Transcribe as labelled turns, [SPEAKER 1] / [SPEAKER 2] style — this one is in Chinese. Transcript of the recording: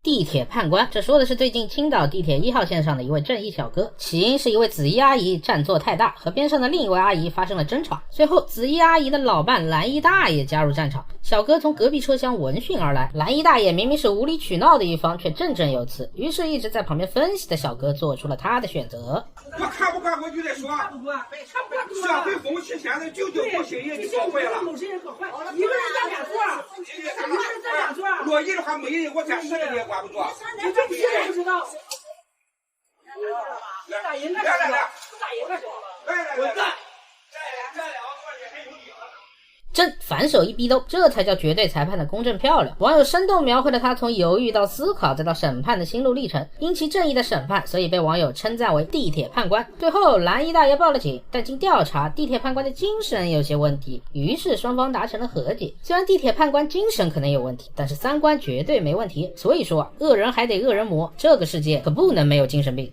[SPEAKER 1] 地铁判官，这说的是最近青岛地铁1号线上的一位正义小哥，起因是一位紫衣阿姨占座太大，和边上的另一位阿姨发生了争吵，随后紫衣阿姨的老伴蓝衣大爷加入战场，小哥从隔壁车厢闻讯而来，蓝衣大爷明明是无理取闹的一方，却振振有词，于是一直在旁边分析的小哥做出了他的选择。
[SPEAKER 2] 我看不惯我就得说，社会风气现在久久不新，人就搞坏了。
[SPEAKER 3] 一个人占两座，一个人占两座。
[SPEAKER 2] 若一的话没人，我占10个人也管不住。
[SPEAKER 3] 你这不是不知道？打人干什么？打人干什么？滚蛋！
[SPEAKER 1] 真反手一逼兜，这才叫绝对裁判的公正漂亮。网友生动描绘了他从犹豫到思考再到审判的心路历程，因其正义的审判，所以被网友称赞为地铁判官。最后蓝衣大爷报了警，但经调查，地铁判官的精神有些问题，于是双方达成了和解。虽然地铁判官精神可能有问题，但是三观绝对没问题。所以说恶人还得恶人磨，这个世界可不能没有精神病。